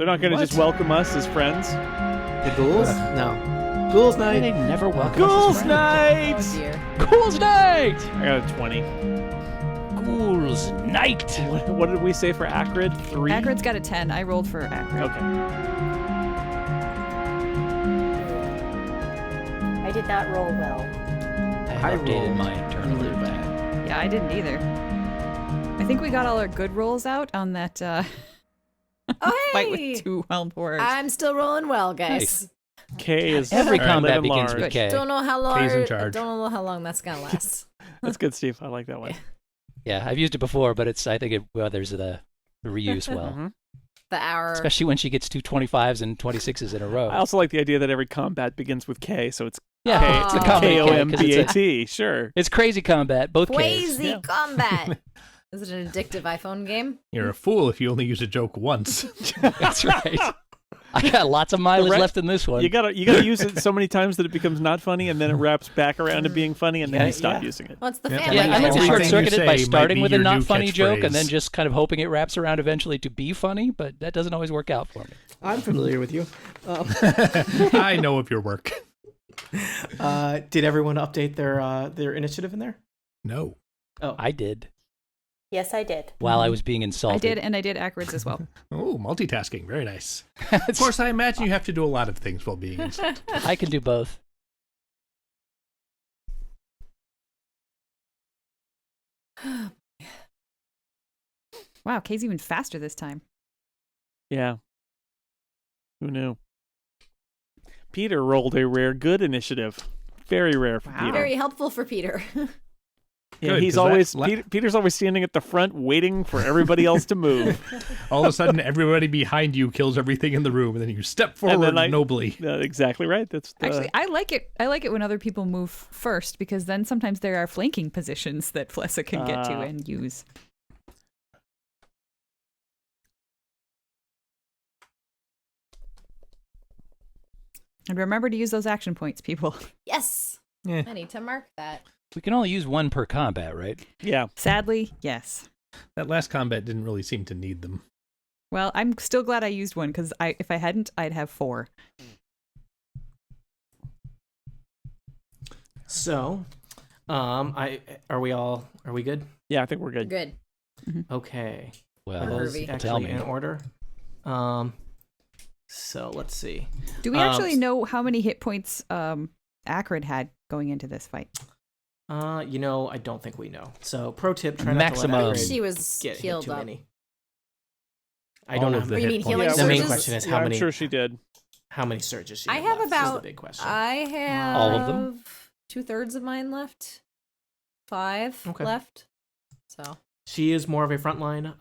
They're not going to just welcome us as friends. The ghouls? No. Ghouls night. They never welcome Ghouls us as night! Oh dear. Ghouls night! I got a 20. Ghouls night! What did we say for Acrid? 3? Acrid's got a 10. I rolled for Acrid. Okay. I did not roll well. I updated rolled my internal really loop. bad. Yeah, I didn't either. I think we got all our good rolls out on that Oh, fight hey! with 2 Helmed horrors. I'm still rolling well, guys. K is Every live combat and begins large. with K. Don't know how long. K's in charge. Don't know how long that's gonna last. That's good, Steve. I like that one. Yeah, I've used it before, but I think it weathers the reuse well. Mhm. The hour. Especially when she gets 2 25s and 26s in a row. I also like the idea that every combat begins with K, so it's Yeah, Oh. it's a combat K, 'cause K-O-M-B-A-T. Sure. it's crazy combat, both Ks. Crazy Yeah. combat. Is it an addictive iPhone game? You're a fool if you only use a joke once. That's right. I got lots of mileage left in this one. You gotta use it so many times that it becomes not funny, and then it wraps back around to being funny, and then you stop using it. What's the Yeah. family? Yeah, I like to Everything short you circuit it by say might starting be with a your not new funny joke and then catchphrase. just kind of hoping it wraps around eventually to be funny, but that doesn't always work out for me. I'm familiar with you. I know of your work. Did everyone update their initiative in there? No. I did Yes, I did. while I was being insulted. I did, and I did Acrid's as well. Oh, multitasking. Very nice. Of course, I imagine you have to do a lot of things while being insulted. I can do both. Wow, K's even faster this time. Yeah. Who knew? Peter rolled a rare good initiative. Very rare for Wow. Peter. Very helpful for Peter. Yeah, Good, he's 'cause always that Peter's always standing at the front waiting for everybody else to move. All of a sudden, everybody behind you kills everything in the room, and then you step And forward then nobly. Exactly right. That's Actually, I like it. I like it when other people move first because then sometimes there are flanking positions that Flessa can get to and use. And remember to use those action points, people. Yes. Yeah. I need to mark that. We can only use one per combat, right? yeah. Sadly, yes. That last combat didn't really seem to need them. Well, I'm still glad I used one because if I hadn't, I'd have 4. So, are we good? Yeah, I think we're good. Good. Okay. Well, Are those Groovy. tell actually me. in order? So let's see. Do we actually know how many hit points Acrid had going into this fight? I don't think we know. So, pro tip: try not Maximum. to I let think Acrid she was get hit healed too up. many. I don't All know. of the Oh, you hit mean points. healing Yeah, The main surges? question is Yeah, I'm how sure she did. many surges she I had have left about. is the big question. I have All of them? 2/3 of mine left. 5 Okay. left. So She is more of a frontline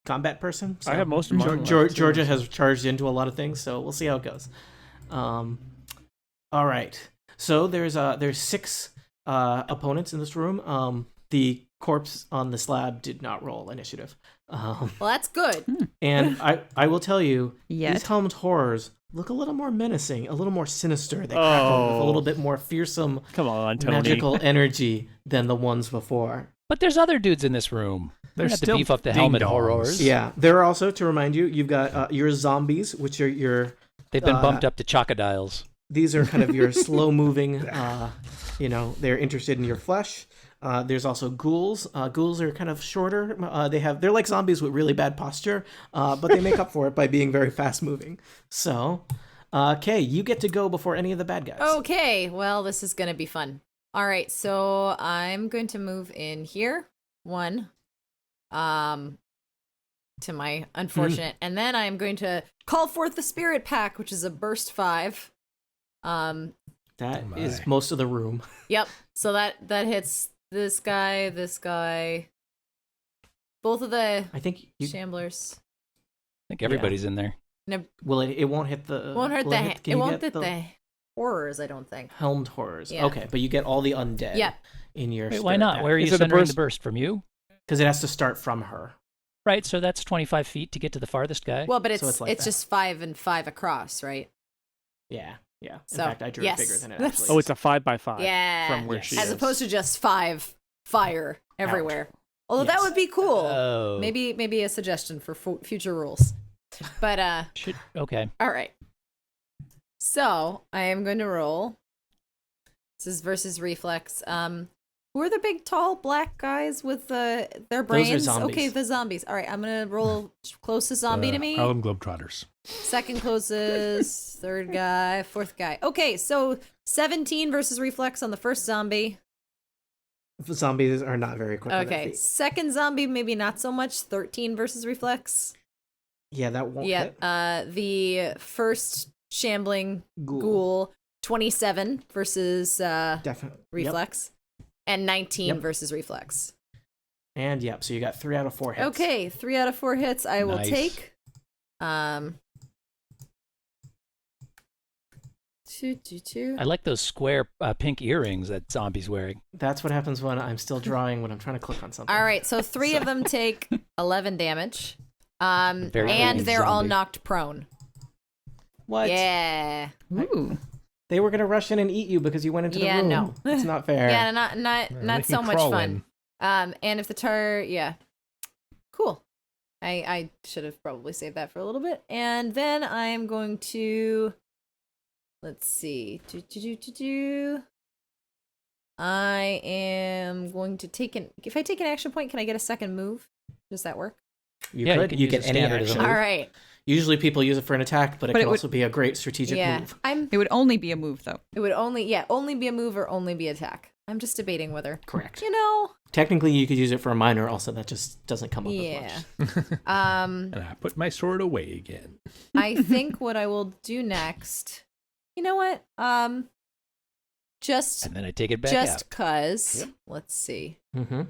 combat person. So I have most of mine. left, too. Georgia has charged into a lot of things, so we'll see how it goes. All right. So there's 6 opponents in this room. The corpse on the slab did not roll initiative. well, that's good. And I will tell you, Yet. these Helmed horrors look a little more menacing, a little more sinister. They crackle with a little bit more fearsome Come on, Tony. magical energy than the ones before. But there's other dudes in this room. There's have to still beef up the helmet ding-dongs. horrors. Yeah, there are also, to remind you, you've got your zombies, which are your They've been bumped up to chocodiles. these are kind of your slow moving. They're interested in your flesh. There's also ghouls. Ghouls are kind of shorter. They're like zombies with really bad posture, but they make up for it by being very fast moving. So, Kay, you get to go before any of the bad guys. Okay, well, this is going to be fun. All right, so I'm going to move in here. 1. To my unfortunate. And then I'm going to call forth the spirit pack, which is a burst 5. That Oh my. is most of the room. Yep. So that hits this guy, both of the I think you shamblers. I think everybody's in there. will. It won't hit the. Won't hurt will the. can It you won't get hit the horrors, I don't think. Helmed horrors. Yeah. Okay, but you get all the undead. Yeah. In your. Wait, why not? Where are you Is it the centering burst- the burst? From you? Because it has to start from her. Right, so that's 25 feet to get to the farthest guy. Well, but it's So it's like that. just 5 and 5 across, right? Yeah. In So, fact, I drew yes. it bigger than it That's- actually. Oh, it's a 5x5. Yeah. From where Yes. she As is. opposed to just 5 fire everywhere. Although that Yes. would be cool. Oh. Maybe a suggestion for future rules. But Okay. all right. So I am going to roll. This is versus reflex. Who are the big, tall, black guys with their brains? zombies. Okay, the zombies. All right, I'm gonna roll closest zombie to me. Harlem Globetrotters. Second closest, third guy, fourth guy. Okay, so 17 versus reflex on the first zombie. Zombies are not very quick on their Okay, feet. second zombie, maybe not so much. 13 versus reflex. Yeah, that won't Yeah, hit. the first shambling ghoul, 27 versus Definitely. reflex, and 19 Yep. versus reflex. And yep, so you got 3 out of 4 hits. Okay, 3 out of 4 hits I will Nice. take. Two. I like those square pink earrings that zombie's wearing. That's what happens when I'm still drawing when I'm trying to click on something. All right, so 3 of them take 11 damage. Very And good they're all zombie. knocked prone. What? Yeah. Ooh. They were going to rush in and eat you because you went into the Yeah, room. no. It's not fair. Yeah, not They so can much crawl fun. in. And if the yeah. Cool. I should have probably saved that for a little bit. And then I'm going to let's see. I am going to take if I take an action point, can I get a second move? Does that work? You Yeah, you could. can You use get a any standard as a action. move. All right. Usually people use it for an attack, but it But can it would- also be a great strategic Yeah. move. It would only be a move, though. It would only be a move or only be attack. I'm just debating whether. Correct. You know. Technically, you could use it for a minor also. That just doesn't come up Yeah. as much. Um And I put my sword away again. I think what I will do next. You know what? Just And then I take it back just out. cuz. Yep. Let's see. Mm-hmm.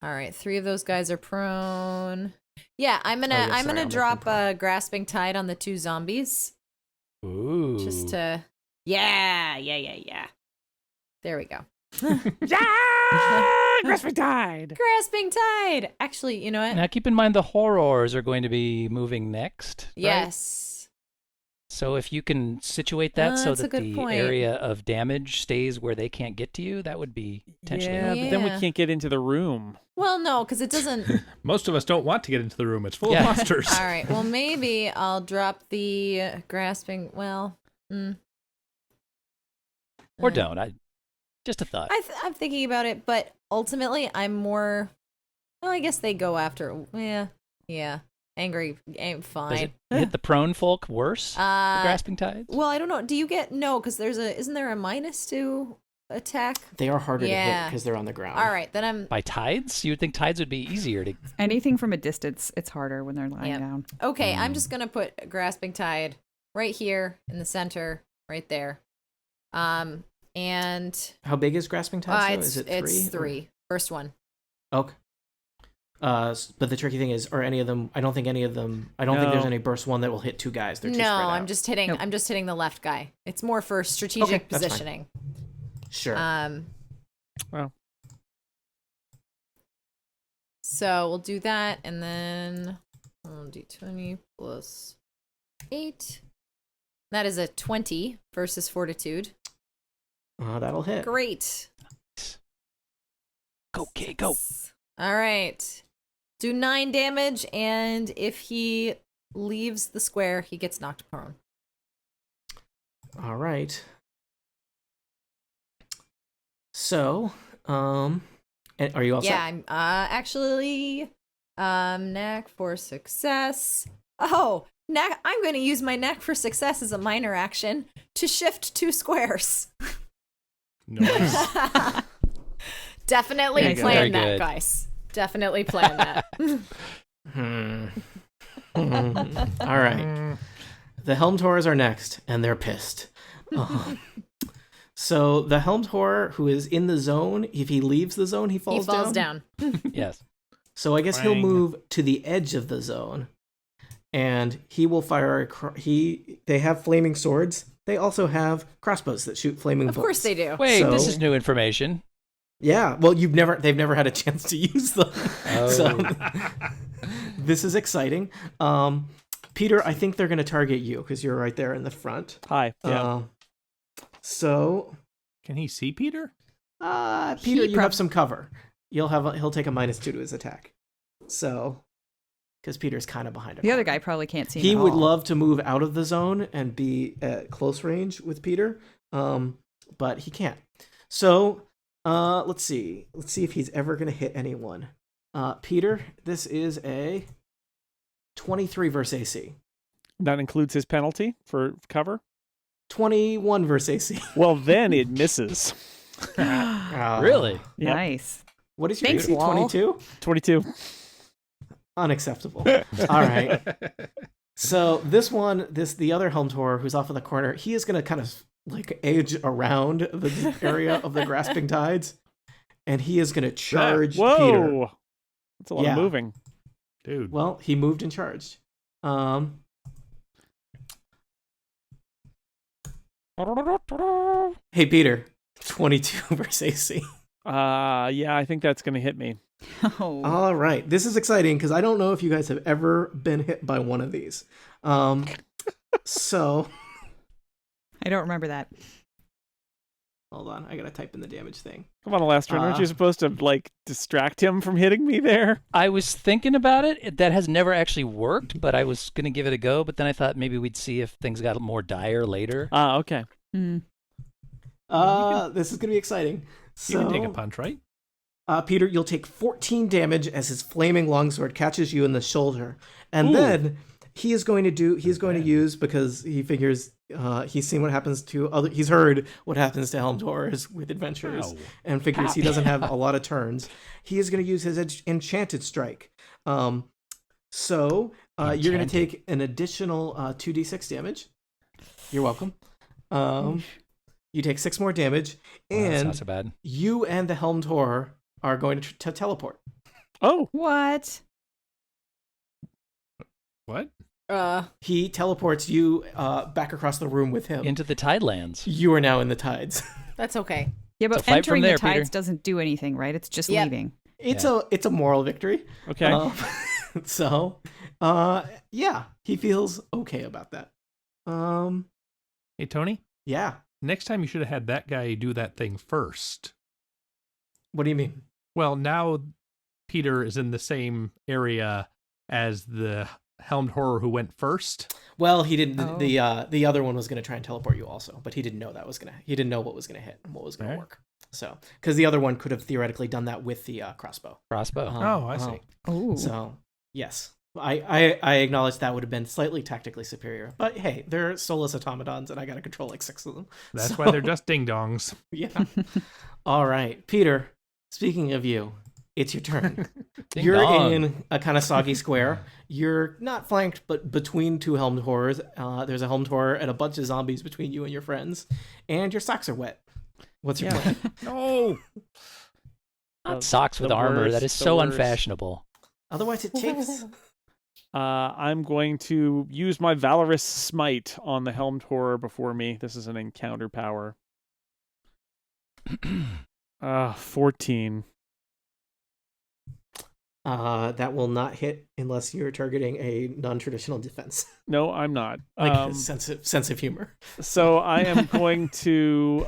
All right, 3 of those guys are prone. Yeah, I'm gonna Oh, yeah, I'm sorry, gonna I'm drop looking prone. grasping tide on the 2 zombies Ooh. just to yeah. There we go. Grasping tide. Grasping tide. Actually, you know what? Now keep in mind the horrors are going to be moving next. right? Yes. So if you can situate that so That's a that good the point. area of damage stays where they can't get to you, that would be potentially Yeah, helpful. but then we Yeah. can't get into the room. Well, no, because it doesn't. Most of us don't want to get into the room. It's full Yeah. of monsters. All right. Well, maybe I'll drop the grasping. Well, Or don't. Just a thought. I'm thinking about it, but ultimately, I'm more. Well, I guess they go after. Yeah. Angry ain't Does fine. it hit the prone folk worse? The grasping tides? Well, I don't know. Do you get no? Because isn't there a minus to attack? They are harder to hit Yeah. because they're on the ground. All right, then I'm By tides? You would think tides would be easier to. Anything from a distance, it's harder when they're lying Yep. down. okay. I'm just gonna put grasping tide right here in the center, right there. And How big is grasping tide? it's Is it 3? it's 3. First one. Okay. But the tricky thing is, are any of them? I don't think any of them. I don't think there's No. any burst one that will hit 2 guys. They're too No, spread out. I'm just hitting. Nope. I'm just hitting the left guy. It's more for strategic Okay, that's fine. positioning. Sure. Well. So we'll do that, and then I'll do 20 plus 8. That is a 20 versus fortitude. That'll hit. Great. Go, Kay, go. All right. Do 9 damage, and if he leaves the square, he gets knocked prone. All right. So, and are you all Yeah, set? I'm actually knack for success. Oh, I'm going to use my knack for success as a minor action to shift 2 squares. Nice. Definitely There you go. planned Very that, good. guys. Definitely planned that. All right. The Helmed Horrors are next, and they're pissed. So the Helmed Horror, who is in the zone, if he leaves the zone, he He falls falls down. Yes. So I guess he'll Bang. move to the edge of the zone, and he will fire. They have flaming swords. They also have crossbows that shoot flaming Of bolts. course they do. Wait, this So- is new information. Yeah. Well, they've never had a chance to use them. Oh. So this is exciting. Peter, I think they're going to target you because you're right there in the front. Hi. Yeah. So, Can he see Peter? Peter, you prob- have some cover. he'll take a -2 to his attack. So, because Peter's kind of behind him. The other guy probably can't see him He at would all. love to move out of the zone and be at close range with Peter, but he can't. So, let's see. Let's see if he's ever going to hit anyone. Peter, this is a 23 versus AC. That includes his penalty for cover. 21 versus AC. Well, then it misses. Really? Yep. Nice. What is your Thanks, AC? Wall. 22? 22. Unacceptable. All right. So the other Helmed Horror who's off in the corner, he is going to kind of like edge around the area of the grasping tides, and he is going to charge Whoa! Peter. That's a lot Yeah. of moving. Dude. Well, he moved and charged. Hey, Peter. 22 versus AC. Yeah, I think that's going to hit me. Oh. All right. This is exciting because I don't know if you guys have ever been hit by one of these. So, I don't remember that. hold on. I got to type in the damage thing. Come on, Alastron. Aren't you supposed to, like, distract him from hitting me there? I was thinking about it. That has never actually worked, but I was going to give it a go. But then I thought maybe we'd see if things got more dire later. Okay. Mm. This is going to be exciting. You can take a So, punch, right? Peter, you'll take 14 damage as his flaming longsword catches you in the shoulder. And Ooh. then he's going to use, because he figures he's seen what happens to he's heard what happens to Helmed Horrors with adventurers, Ow. and figures he doesn't have a lot of turns. He is going to use his enchanted strike. So you're going to take an additional 2d6 damage. You're welcome. You take 6 more damage, Well, that's and not so bad. you and the Helmed Horror are going to teleport. Oh, What? What? He teleports you back across the room with him. Into the Tidelands. You are now in the tides. That's okay. Yeah, but So fight entering from there, the tides Peter. doesn't do anything, right? It's just Yep. leaving. It's a moral victory. okay. So, yeah, he feels okay about that. Hey, Tony, Yeah. next time you should have had that guy do that thing first. What do you mean? Well, now Peter is in the same area as the Helmed Horror who went first. Well, he didn't. Oh. The other one was going to try and teleport you also, but he didn't know that was gonna. He didn't know what was going to hit and what was going to Alright. work. So, because the other one could have theoretically done that with the crossbow. Crossbow. Oh, I see. Oh. So, yes, I acknowledge that would have been slightly tactically superior. But hey, they're soulless automatons, and I got to control like 6 of them. That's So- why they're just ding dongs. Yeah. All right, Peter. Speaking of you, it's your turn. Ding You're dong. in a kind of soggy square. You're not flanked, but between 2 Helmed Horrors. There's a Helmed Horror and a bunch of zombies between you and your friends, and your socks are wet. What's your plan? No. Not socks with the armor. worst, That is the so worst. unfashionable. Otherwise, it chafes. I'm going to use my Valorous Smite on the Helmed Horror before me. This is an encounter power. 14. That will not hit unless you're targeting a non-traditional defense, No, I'm not. like sense of humor. So I am going to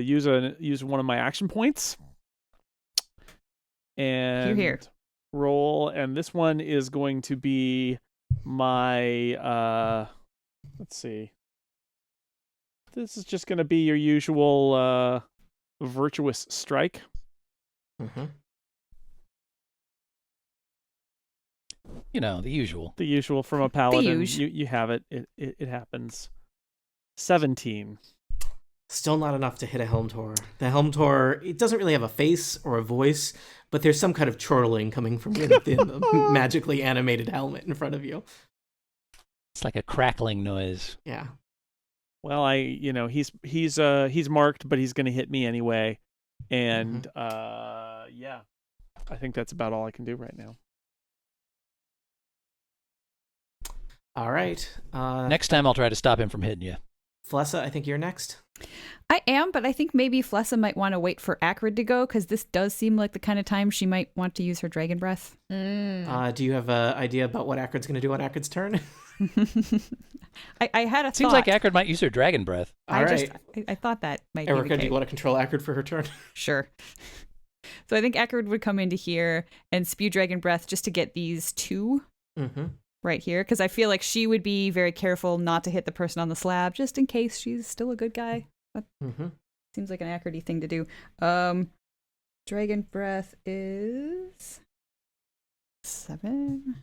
use one of my action points and Here. roll, and this one is going to be my let's see. This is just going to be your usual virtuous strike. Mm-hmm. You know, the usual. The usual from a paladin. usual. You have it. It happens. 17. Still not enough to hit a Helmed Horror. The Helmed Horror, it doesn't really have a face or a voice, but there's some kind of chortling coming from within the magically animated helmet in front of you. It's like a crackling noise. Yeah. Well, he's marked, but he's going to hit me anyway, and yeah, I think that's about all I can do right now. All right. Next time I'll try to stop him from hitting you. Flessa, I think you're next. I am, but I think maybe Flessa might want to wait for Acrid to go, because this does seem like the kind of time she might want to use her dragon breath. Do you have an idea about what Acrid's going to do on Acrid's turn? I had a thought. Seems like Acrid might use her dragon breath. All right. I thought that might be Erica, the do you case. want to control Acrid for her turn? Sure. So I think Acrid would come into here and spew Dragon Breath just to get these two right here. Because I feel like she would be very careful not to hit the person on the slab just in case she's still a good guy. That seems like an Acrid-y thing to do. Dragon Breath is 7.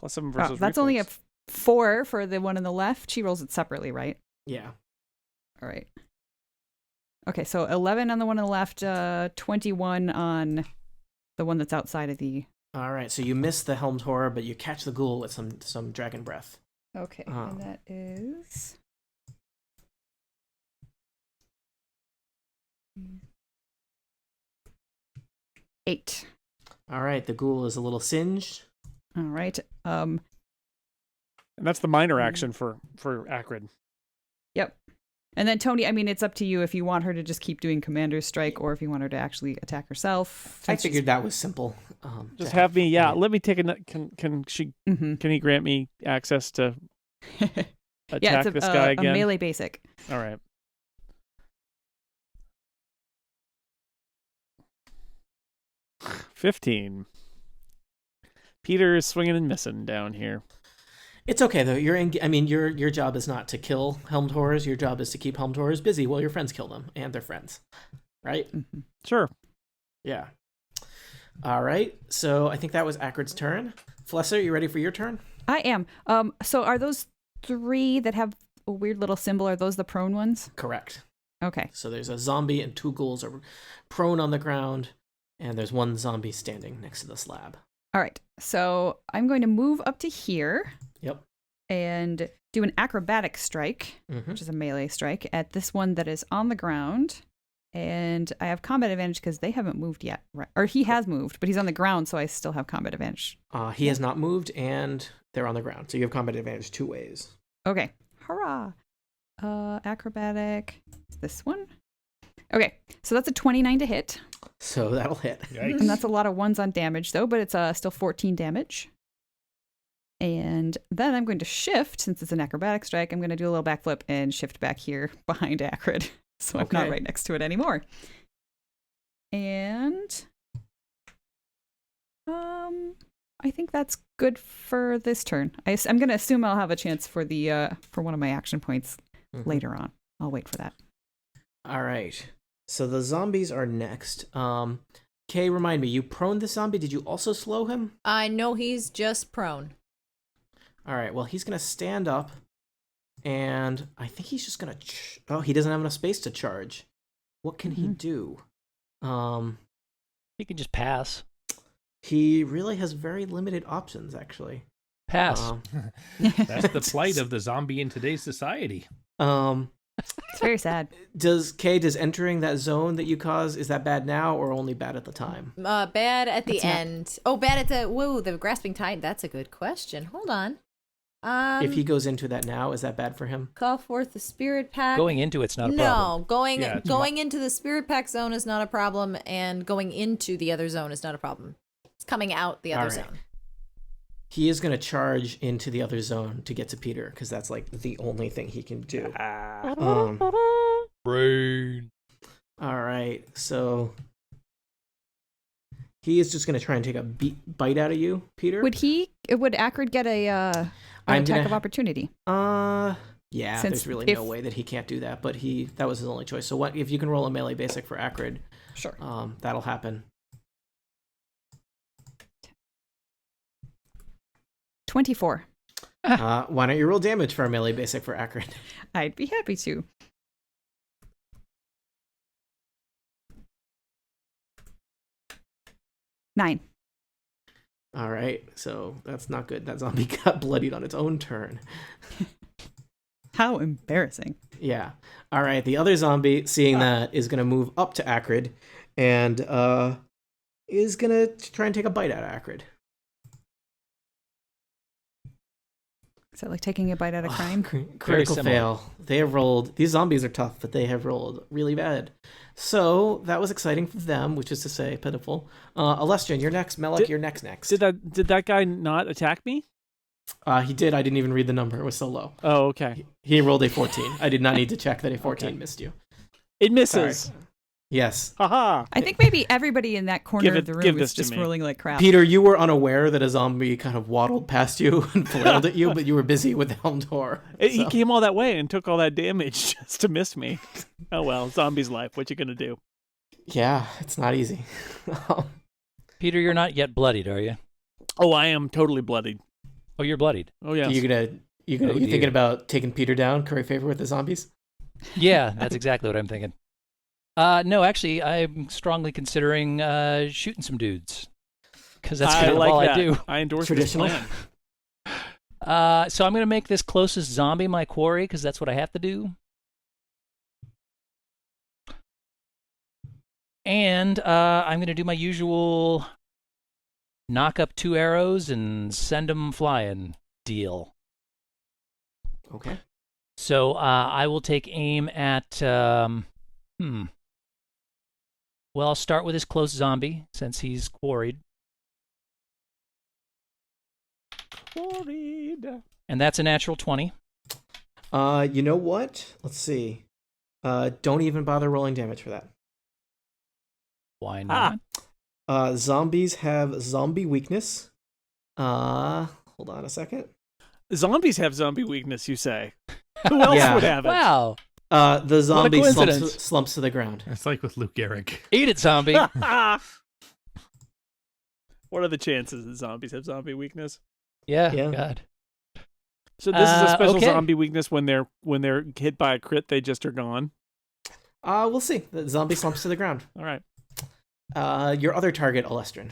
+7 versus that's only a 4 for the one on the left. She rolls it separately, right? Yeah. All right. Okay, so 11 on the one on the left, 21 on the one that's outside of the... All right, so you miss the Helmed Horror, but you catch the ghoul with some Dragon Breath. Okay, and that is... 8. All right, the ghoul is a little singed. All right. And that's the minor action for Acrid. Yep. And then Tony, I mean, it's up to you if you want her to just keep doing Commander's Strike or if you want her to actually attack herself. I figured that was simple. Just have me, let me take a... Can he grant me access to attack this guy again? A melee basic. All right. $15. Peter is swinging and missing down here. It's okay though. Your job is not to kill Helmed Horrors. Your job is to keep Helmed Horrors busy while your friends kill them, and they're friends, right? Sure. Yeah. All right. So I think that was Acrid's turn. Flesser, you ready for your turn? I am. So are those 3 that have a weird little symbol? Are those the prone ones? Correct. Okay. So there's a zombie and 2 ghouls are prone on the ground, and there's 1 zombie standing next to the slab. All right. So I'm going to move up to here. Yep. And do an acrobatic strike, which is a melee strike, at this one that is on the ground. And I have combat advantage because they haven't moved yet. Right? Or he has moved, but he's on the ground, so I still have combat advantage. He has not moved, and they're on the ground. So you have combat advantage 2 ways. Okay. Hurrah. Acrobatic. This one. Okay. So that's a 29 to hit. So that'll hit. Yikes. And that's a lot of 1s on damage, though, but it's still 14 damage. And then I'm going to shift, since it's an acrobatic strike, I'm going to do a little backflip and shift back here behind Acrid. So I'm not right next to it anymore. And I think that's good for this turn. I'm going to assume I'll have a chance for for one of my action points later on. I'll wait for that. All right. So the zombies are next. Kay, remind me, you prone the zombie. Did you also slow him? I know he's just prone. All right. Well, he's going to stand up, and I think he's just going to... he doesn't have enough space to charge. What can he do? He can just pass. He really has very limited options, actually. Pass. That's the plight of the zombie in today's society. It's very sad. Does entering that zone that you cause, is that bad now or only bad at the time? Bad at the end. Oh, bad at the grasping tide. That's a good question. Hold on. If he goes into that now, is that bad for him? Call forth the spirit pack. Going into it's not a problem. No, going into the spirit pack zone is not a problem, and going into the other zone is not a problem. It's coming out the other zone. He is going to charge into the other zone to get to Peter, because that's like the only thing he can do. Brain. All right, so he is just going to try and take a bite out of you, Peter. Would Acrid get an attack of opportunity? Yeah, there's really no way that he can't do that, but that was his only choice. So what if you can roll a melee basic for Acrid? Sure. That'll happen. 24. Why don't you roll damage for a melee basic for Acrid? I'd be happy to. Nine. All right, so that's not good. That zombie got bloodied on its own turn. How embarrassing. Yeah. All right, the other zombie, seeing that, is going to move up to Acrid and is going to try and take a bite out of Acrid. Is that like taking a bite out of crime? Critical fail. They have rolled... These zombies are tough, but they have rolled really bad. So that was exciting for them, which is to say pitiful. Alestian, you're next. Melek, you're next. Did that guy not attack me? He did. I didn't even read the number. It was so low. Oh, okay. He rolled a 14. I did not need to check that a 14 missed you. It misses. Sorry. Yes. Haha. I think maybe everybody in that corner of the give room this is to just me. rolling like crap. Peter, you were unaware that a zombie kind of waddled past you and flailed at you, but you were busy with the Helmed Horror. He came all that way and took all that damage just to miss me. Oh well, zombie's life. What you gonna do? Yeah, it's not easy. Peter, you're not yet bloodied, are you? Oh, I am totally bloodied. Oh, you're bloodied. Oh yeah. You dear. thinking about taking Peter down, curry favor with the zombies? Yeah, that's exactly what I'm thinking. No, actually, I'm strongly considering shooting some dudes. Because that's kind of all that. I do. I endorse Traditional. this plan. So I'm going to make this closest zombie my quarry, because that's what I have to do. And I'm going to do my usual knock up 2 arrows and send them flying deal. Okay. So I will take aim at... Well, I'll start with this close zombie, since he's quarried. Quarried. And that's a natural 20. You know what? Let's see. Don't even bother rolling damage for that. Why not? Zombies have zombie weakness. Hold on a second. Zombies have zombie weakness, you say? Who else Yeah. would have it? Wow. The zombie coincidence. slumps to the ground. It's like with Luke Gehrig. Eat it, zombie. What are the chances that zombies have zombie weakness? Yeah, Yeah. God. So this is a special okay. zombie weakness when they're hit by a crit, they just are gone. We'll see. The zombie slumps to the ground. All right. Your other target, Alestrin.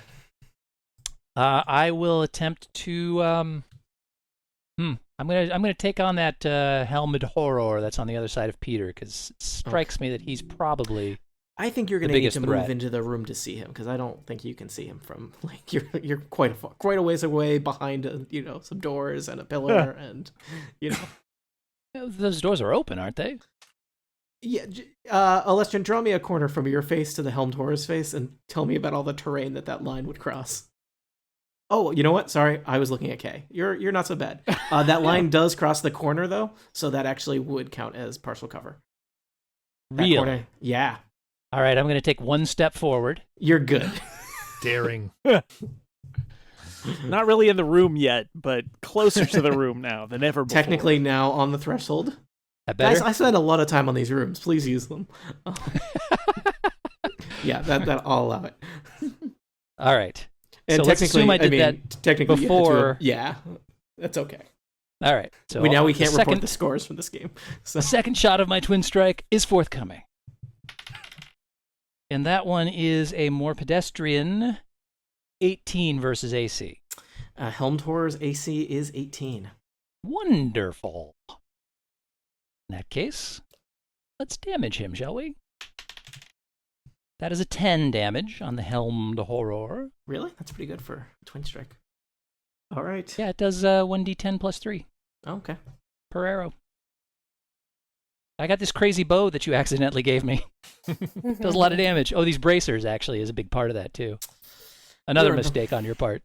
I will attempt to. I'm gonna take on that Helmed Horror that's on the other side of Peter, because it strikes me that he's probably. I think you're going The to need biggest to threat. move into the room to see him, because I don't think you can see him from like you're quite a ways away behind some doors and a pillar and Those doors are open, aren't they? Yeah. Alestrin, draw me a corner from your face to the Helmed Horror's face and tell me about all the terrain that line would cross. Oh, you know what? Sorry, I was looking at K. You're not so bad. That line does cross the corner though, so that actually would count as partial cover. That Really? corner- yeah. All right, I'm going to take 1 step forward. You're good. Daring. Not really in the room yet, but closer to the room now than ever before. Technically now on the threshold. That better? Guys, I spend a lot of time on these rooms. Please use them. Yeah, that I'll allow it. All right. And So let's assume I did that technically you had to- before- yeah, that's okay. All right. So Now we the can't report second, the scores from this game. So. the second shot of my twin strike is forthcoming. And that one is a more pedestrian 18 versus AC. Helmed Horror's AC is 18. Wonderful. In that case, let's damage him, shall we? That is a 10 damage on the Helmed Horror. Really? That's pretty good for a twin strike. All right. Yeah, it does 1d10 plus 3 Okay. per arrow. I got this crazy bow that you accidentally gave me. Does a lot of damage. Oh, these bracers actually is a big part of that too. Another mistake on your part.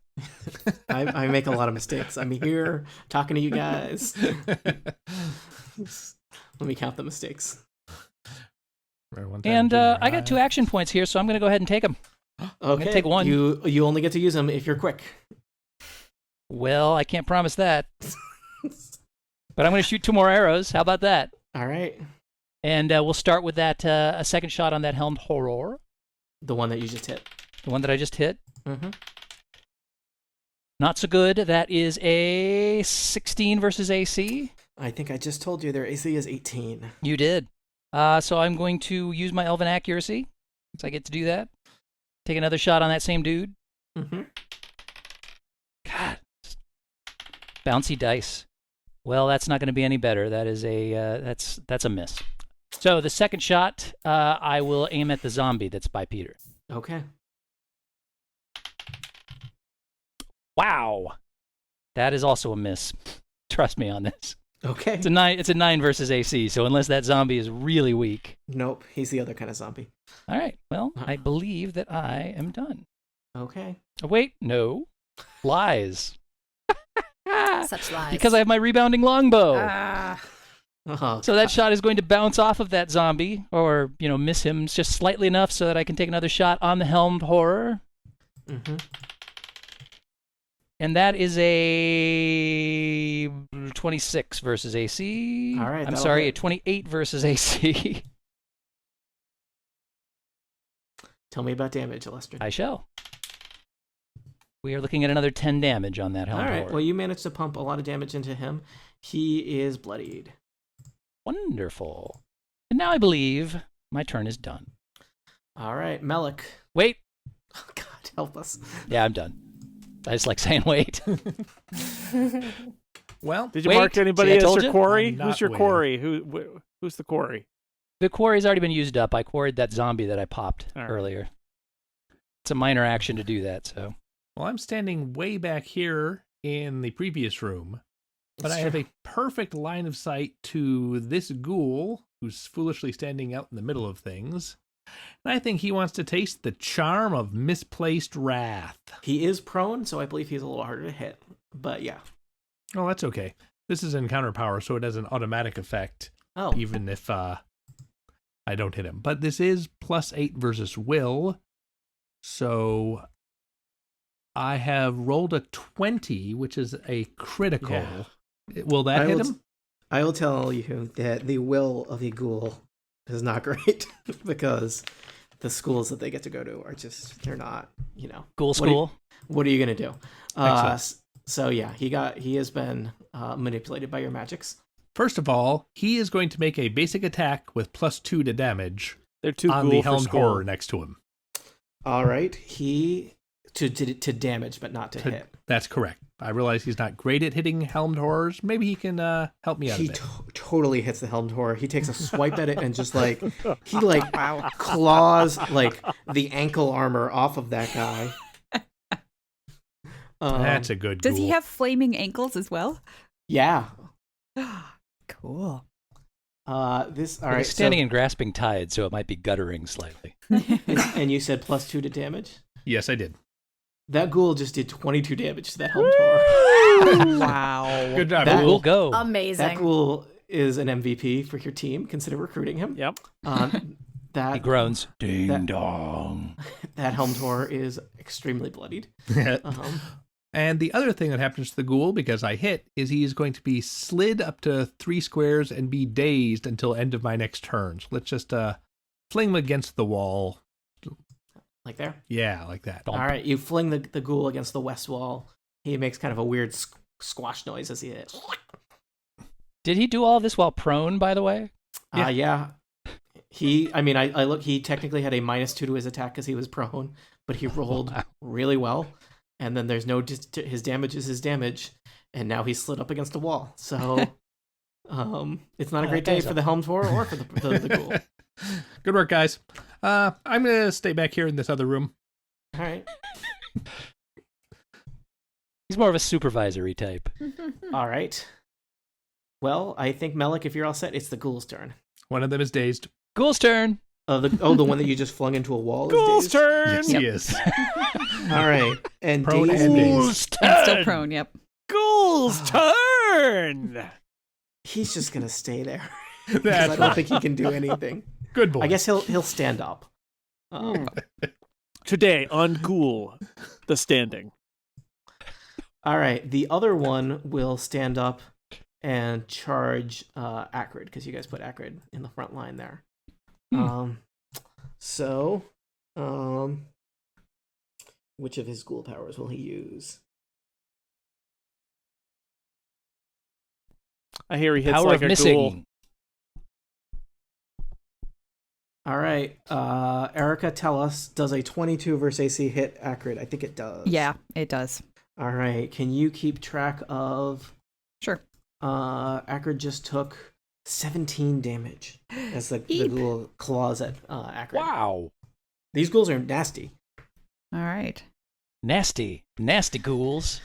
I make a lot of mistakes. I'm here talking to you guys. Let me count the mistakes. And I got 2 action points here, so I'm going to go ahead and take them. Okay. take 1. You only get to use them if you're quick. Well, I can't promise that. But I'm going to shoot 2 more arrows. How about that? All right. And we'll start with that a second shot on that Helmed Horror, The one that you just hit. the one that I just hit. Mm-hmm. Not so good. That is a 16 versus AC. I think I just told you their AC is 18. You did. So I'm going to use my Elven Accuracy, since I get to do that. Take another shot on that same dude. Mm-hmm. God. Bouncy dice. Well, that's not going to be any better. That is that's a miss. So the second shot, I will aim at the zombie that's by Peter. Okay. Wow. That is also a miss. Trust me on this. Okay. It's a 9 versus AC, so unless that zombie is really weak. Nope. He's the other kind of zombie. All right. Well, I believe that I am done. Okay. Oh, wait, no. Lies. Such lies. Because I have my rebounding longbow. Oh, So that shot is going to bounce off of that zombie, or miss him just slightly enough so that I can take another shot on the Helmed Horror. Mm-hmm. And that is a 26 versus AC. All right, I'm that'll sorry, hit. a 28 versus AC. Tell me about damage, Lester. I shall. We are looking at another 10 damage on that All Helmed right. Horror. Well, you managed to pump a lot of damage into him. He is bloodied. Wonderful. And now I believe my turn is done. All right, Melik. Wait. Oh, God, help us. Yeah, I'm done. I just like saying wait. Well, Did you Wait, mark anybody see, I as told your you. quarry? I'm not Who's your waiting. quarry? Who's the quarry? The quarry's already been used up. I quarried that zombie that I popped All right. earlier. It's a minor action to do that, so. well, I'm standing way back here in the previous room, but It's I have true. a perfect line of sight to this ghoul who's foolishly standing out in the middle of things. And I think he wants to taste the charm of misplaced wrath. He is prone, so I believe he's a little harder to hit. But yeah. Oh, that's okay. This is encounter power, so it has an automatic effect, Oh, even if I don't hit him. But this is +8 versus will, so I have rolled a 20, which is a critical. Will that hit him? I will tell you that the will of the ghoul is not great because the schools that they get to go to are they're not, Ghoul What do you- school. what are you going to do? Excellent. So yeah, he has been manipulated by your magics. First of all, he is going to make a basic attack with +2 to damage They're too on cool the for Helmed school. Horror next to him. All right. He to damage, but not to hit. That's correct. I realize he's not great at hitting Helmed Horrors. Maybe he can help me out He a bit. totally hits the helmed horror. He takes a swipe at it and just he claws the ankle armor off of that guy. That's a good Does he ghoul. have flaming ankles as well? Yeah. Cool. This all He's right. standing and grasping tide, so it might be guttering slightly. And you said +2 to damage. Yes, I did. That ghoul just did 22 damage to that helmed horror. Wow. Good job, That- ghoul. We'll go. That Amazing. ghoul is an MVP for your team. Consider recruiting him. Yep. He That groans. Ding that- dong. that helmed horror is extremely bloodied. And the other thing that happens to the ghoul, because I hit, is he is going to be slid up to 3 squares and be dazed until end of my next turn. So let's just fling him against the wall. Like there. Yeah, like that. All right, you fling the ghoul against the west wall. He makes kind of a weird squash noise as he hits. Did he do all this while prone, by the way? Yeah. I look. He technically had a -2 to his attack because he was prone, but he rolled really well. And then there's his damage is his damage, and now he's slid up against a wall. So, it's not a great day for the helmed horror or for the ghoul. Good work, guys. I'm going to stay back here in this other room. All right. He's more of a supervisory type. All right. Well, I think Melik, if you're all set, it's the ghoul's turn. One of them is dazed. Ghoul's turn. The one that you just flung into a wall. Ghoul's is dazed? turn. Yes, he is. All right. And Prone dazed- and dazed. Ghoul's And still turn. prone, yep. Ghoul's turn. He's just gonna stay there because I That's don't right. think he can do anything. Good boy. I guess he'll stand up. Today on Ghoul, the standing. All right. The other one will stand up and charge Acrid because you guys put Acrid in the front line there. So, which of his ghoul powers will he use? I hear he hits Power like of a missing. ghoul. All right. Erica, tell us, does a 22 versus AC hit Acrid? I think it does. Yeah, it does. All right. Can you keep track of... Sure. Acrid just took 17 damage as the Eep. ghoul claws at Acrid. Wow. These ghouls are nasty. All right. Nasty. Nasty ghouls.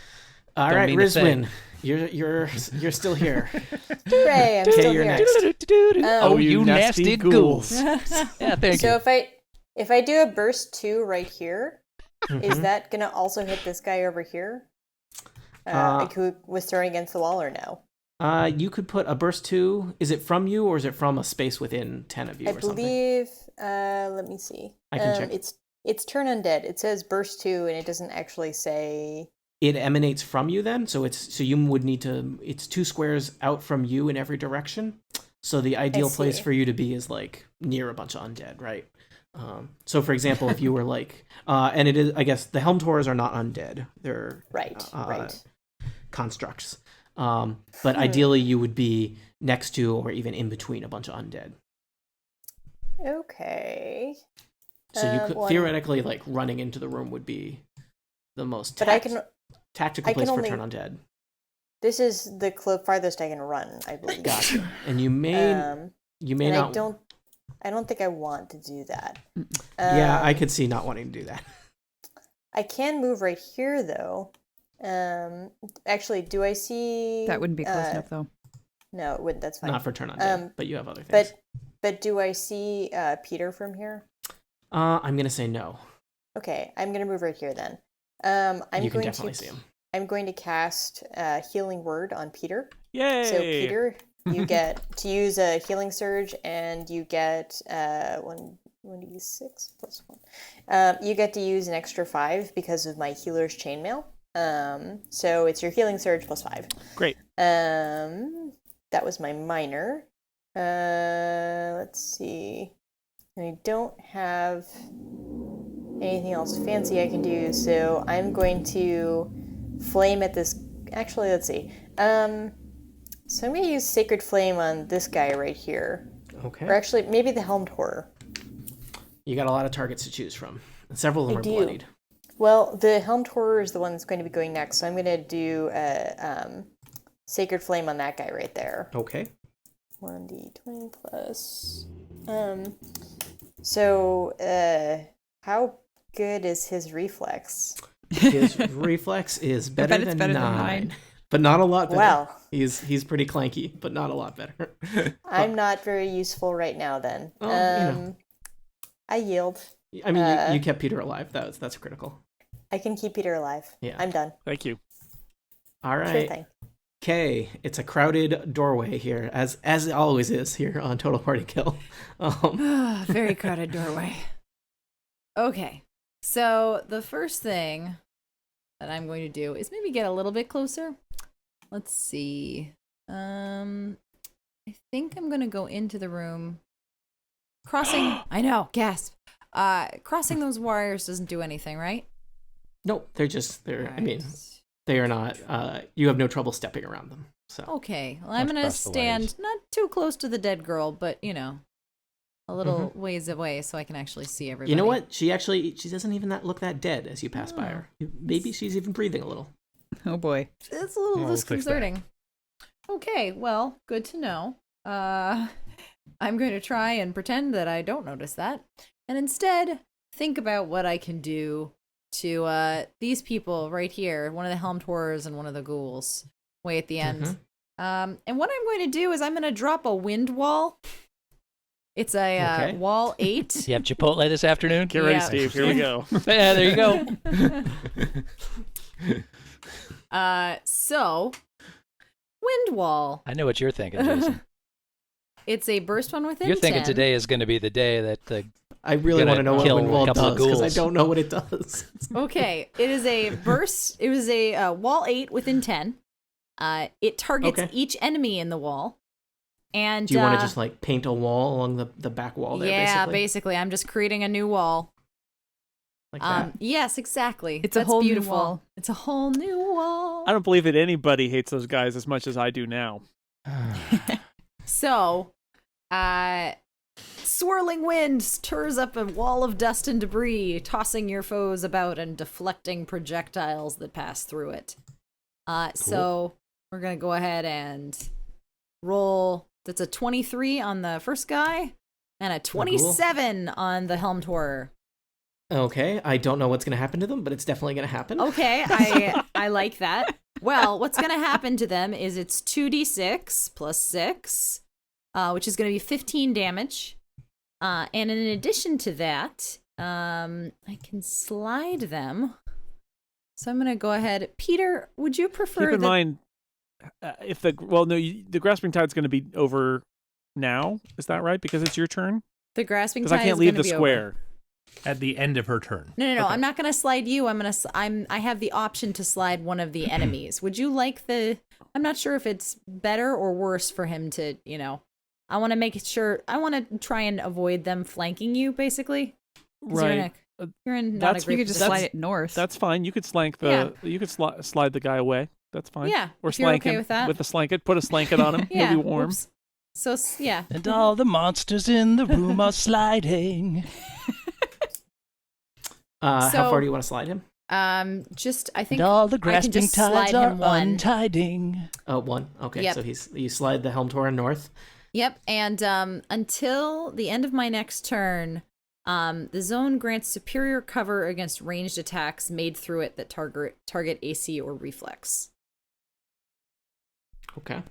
All Don't right, mean to say. Rizwin, you're still here. Hooray, I'm Okay, still you're here. next. Oh, you nasty ghouls. ghouls. Yeah, thank So you. if I do a burst 2 right here, is Mhm. that gonna also hit this guy over here? Uh, Like who was thrown against the wall or no? You could put a burst 2. Is it from you, or is it from a space within 10 of you I or something? believe. Let me see. I can check. It's turn undead. It says burst 2, and it doesn't actually say. It emanates from you then, so you would need to. It's 2 squares out from you in every direction. So the ideal place see. for you to be is like near a bunch of undead, right? So for example, if you were like, and it is, I guess the Helmed horrors are not undead; they're Right. constructs. But ideally, you would be next to or even in between a bunch of undead. Okay. So you could theoretically, like, running into the room would be the most tactical place for turn undead. This is the farthest I can run, I believe. Gotcha. And you may not. I don't think I want to do that. Yeah, I could see not wanting to do that. I can move right here, though. Actually, do I see? That wouldn't be close enough, though. No, it wouldn't. That's fine. Not for turn undead, but you have other things. But do I see Peter from here? I'm gonna say no. Okay, I'm gonna move right here then. You can definitely see him. I'm going to cast Healing Word on Peter. Yay! So Peter, you get to use a Healing Surge, and you get 1d6 plus 1. You get to use an extra 5 because of my Healer's Chainmail. So it's your Healing Surge plus 5. Great. That was my minor. Let's see. I don't have anything else fancy I can do, so I'm going to flame at this. Actually, let's see. So I'm going to use Sacred Flame on this guy right here. Okay. Or actually, maybe the Helmed Horror. You got a lot of targets to choose from. Several of them are bloodied. Well, the Helmed Horror is the one that's going to be going next, so I'm going to do a Sacred Flame on that guy right there. Okay. 1d20 plus. So, how good is his reflex? His reflex is better than 9. But not a lot better. Wow. He's pretty clanky, but not a lot better. I'm not very useful right now then. I yield. I mean, you kept Peter alive. That's critical. I can keep Peter alive. Yeah. I'm done. Thank you. All right. Sure thing. Okay, it's a crowded doorway here, as it always is here on Total Party Kill. Very crowded doorway. Okay, so the first thing that I'm going to do is maybe get a little bit closer. Let's see. I think I'm going to go into the room. Crossing. I know. Gasp. Crossing those wires doesn't do anything, right? Nope, they're. Right. I mean, they are not. You have no trouble stepping around them. So. Okay, well, I'm going to stand not too close to the dead girl, but, you know, a little ways away so I can actually see everybody. You know what? She doesn't even look that dead as you pass by her. Maybe she's even breathing a little. Oh, boy. It's a little disconcerting. Okay, well, good to know. I'm going to try and pretend that I don't notice that, and instead think about what I can do to these people right here, one of the Helmed Horrors and one of the ghouls, way at the end. And what I'm going to do is I'm going to drop a wind wall. It's a wall 8. You have Chipotle this afternoon? Get ready, Steve. Here we go. Yeah, there you go. So, wind wall. I know what you're thinking, Jason. It's a burst one within You're thinking 10. today is going to be the day that I really want to know what kill wind a wall couple of does, because I ghouls. don't know what it does. Okay, it is a burst. It was a wall 8 within 10. It targets each enemy in the wall. And do you want to just like paint a wall along the back wall there? Yeah, basically I'm just creating a new wall. Like that. Yes, exactly. It's a whole beautiful. new wall. It's a whole new wall. I don't believe that anybody hates those guys as much as I do now. So, swirling wind stirs up a wall of dust and debris, tossing your foes about and deflecting projectiles that pass through it. So we're gonna go ahead and roll. That's a 23 on the first guy, and a 27 on the Helmed Horror. Okay, I don't know what's going to happen to them, but it's definitely going to happen. Okay, I like that. Well, what's going to happen to them is it's 2d6 plus 6, which is going to be 15 damage. And in addition to that, I can slide them. So I'm going to go ahead. Peter, would you prefer Keep in mind, if the the grasping tide's going to be over now. Is that right? Because it's your turn. The grasping Because tide I can't is leave gonna the be square. over. At the end of her turn. No. Okay. I'm not gonna slide you. I have the option to slide one of the enemies. Would you like the? I'm not sure if it's better or worse for him to. I want to make sure. I want to try and avoid them flanking you, basically. 'Cause Right. You're in not a That's- great You could just position. slide it north. That's fine. You could slank the. Yeah. You could slide the guy away. That's fine. Yeah, Or if you're slank okay him with that. with the slanket. Put a slanket on him. Yeah. He'll be warm. Oops. So yeah. And all the monsters in the room are sliding. How So- far do you want to slide him? Just I think And all the I can grasping just slide tides are him one. untiding. Oh, one. Okay, Yep. so you slide the Helmed north. Yep, and until the end of my next turn, the zone grants superior cover against ranged attacks made through it that target AC or reflex. Okay.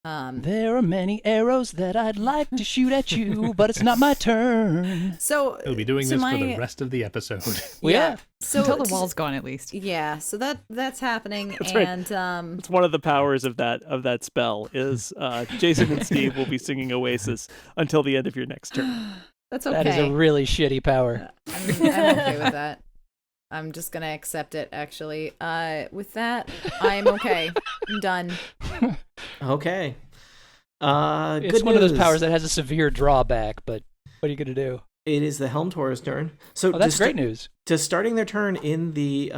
There are many arrows that I'd like to shoot at you, but it's not my turn. So He'll be doing so this my, for the rest of the episode. Yeah. So Until the wall's gone, at least. Yeah, so that's happening, That's right. and It's one of the powers of that spell is Jason and Steve will be singing Oasis until the end of your next turn. that's okay. That is a really shitty power. I'm okay with that. I'm just gonna accept it. Actually, with that, I'm okay. I'm done. Okay. It's Good one of those news. powers that has a severe drawback, but what are you going to do? It is the Helmed turn. So Oh, that's does great news. Does starting their turn in the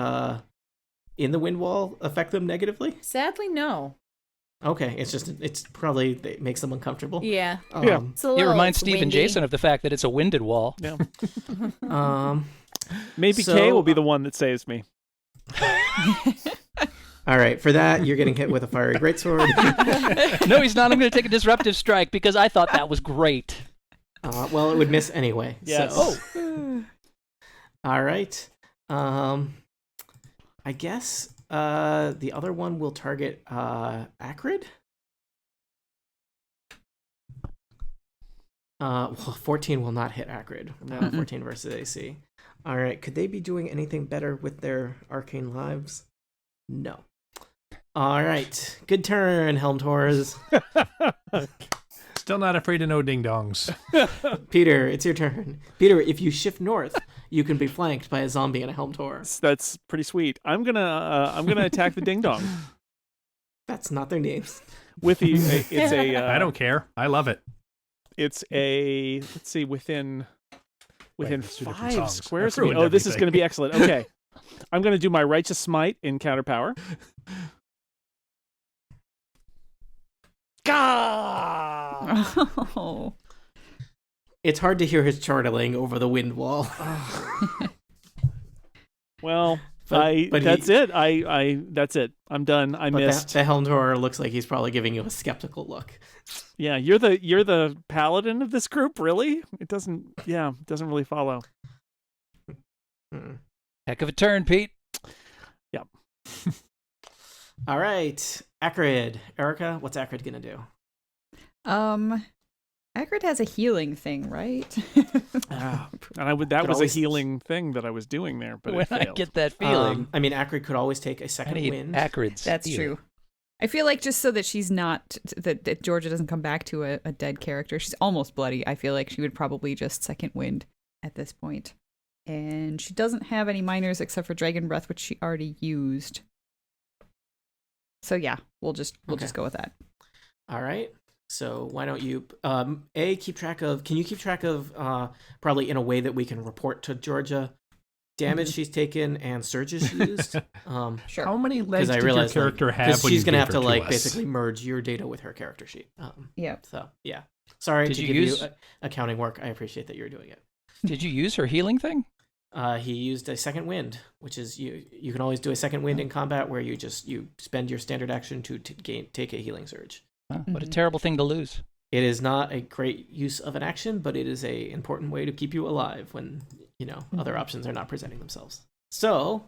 wind wall affect them negatively? Sadly, no. Okay, it probably it makes them uncomfortable. Yeah. Yeah. It's a It little reminds Steve and windy. Jason of the fact that it's a winded wall. Yeah. Maybe Maybe Kay will be the one that saves me. All right, for that you're getting hit with a fiery greatsword. No, he's not. I'm going to take a disruptive strike because I thought that was great. Well, it would miss anyway. Yes. So. All right. I guess the other one will target Acrid. 14 will not hit Acrid. 14 versus AC. All right. Could they be doing anything better with their arcane lives? No. All right. Good turn, Helmed Horrors. Still not afraid of no ding-dongs. Peter, it's your turn. Peter, if you shift north, you can be flanked by a zombie and a Helmed Horror. That's pretty sweet. I'm gonna attack the ding dong That's not their names. with the. It's a. I don't care. I love it. It's a. Let's see. Within that's two different 5 songs. squares. I've Of me. ruined Oh, this is everything. going to be excellent. Okay, I'm going to do my righteous smite in counter power. Gah! Oh. It's hard to hear his chortling over the wind wall. Well, But that's it. That's it. I'm done. I But missed. the Helmed Horror looks like he's probably giving you a skeptical look. Yeah, you're the paladin of this group, really? It doesn't really follow. Hmm. Heck of a turn, Pete. Yep. All right, Acrid. Erica, what's Acrid gonna do? Acrid has a healing thing, right? And that Could was always- a healing thing that I was doing there, but When it failed. I get that feeling, I mean, Acrid could always take a I second need wind. Acrid's. That's healing. true. I feel like just so that she's not that Georgia doesn't come back to a dead character. She's almost bloody. I feel like she would probably just second wind at this point. And she doesn't have any minors except for Dragon Breath, which she already used. So yeah, we'll just go with that. All right. So why don't you keep track of? Can you keep track of probably in a way that we can report to Georgia damage she's taken and surges she used? Sure. How many legs Because I did realize your character have because when she's you gonna gave have to her like us? basically merge your data with her character sheet. Yeah. So yeah. Sorry Did to you give use- you accounting work. I appreciate that you're doing it. Did you use her healing thing? He used a second wind, which is you can always do a second wind in combat where you spend your standard action to take a healing surge. What a terrible thing to lose. It is not a great use of an action, but it is a important way to keep you alive when other options are not presenting themselves. So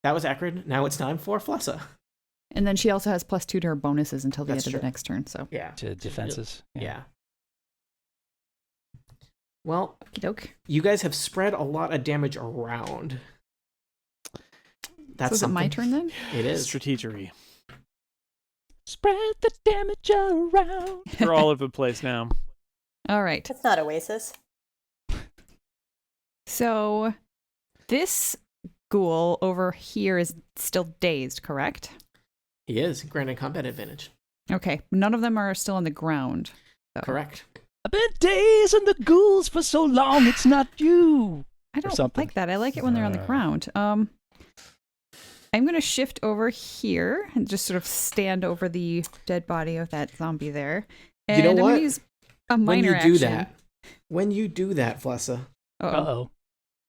that was Acrid. Now it's time for Flessa. And then she also has +2 to her bonuses until the That's end of true. the next turn. So Yeah. To defenses. Yeah. Well, okey-doke. you guys have spread a lot of damage around. That's So is it my something. turn then? It is. Strategery. Spread the damage around. We're all over the place now. All right. That's not Oasis. So this ghoul over here is still dazed, correct? He is granted combat advantage. Okay. None of them are still on the ground. though. Correct. I've been dazing the ghouls for so long, it's not you. I don't something. like that. I like it when they're on the ground. I'm going to shift over here and just sort of stand over the dead body of that zombie there. And You know I'm going what? to use a When minor you do action. when you do that, Flessa, Uh-oh. Uh-oh.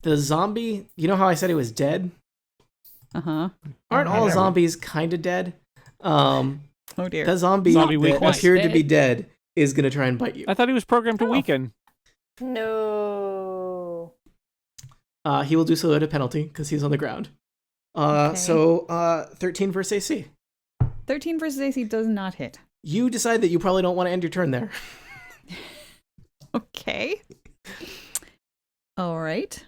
the zombie, you know how I said he was dead? Uh-huh. Aren't all zombies kind of dead? Oh, dear. The zombie Zombie that weakness. appeared to be dead is going to try and bite you. I thought he was programmed to weaken. No. He will do so at a penalty because he's on the ground. Okay. So 13 versus AC. 13 versus AC does not hit. You decide that you probably don't want to end your turn there. Okay. All right.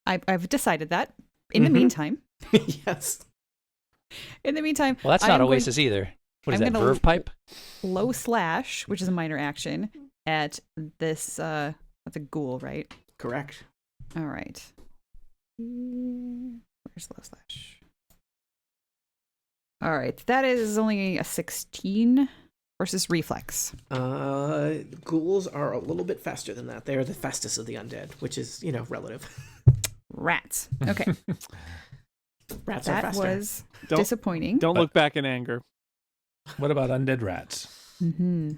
I've decided that. In the Mhm. meantime, Yes. in the meantime, Well, that's I not am going Oasis either. What is I'm that, gonna- Verve Pipe? low slash, which is a minor action, at this that's a ghoul, right? Correct. All right. Where's low slash? All right, that is only a 16 versus reflex. Ghouls are a little bit faster than that. They are the fastest of the undead, which is, relative. Rats. Okay, Rats are that faster. was Don't- disappointing. Don't look back in anger. What about undead rats? Mm-hmm.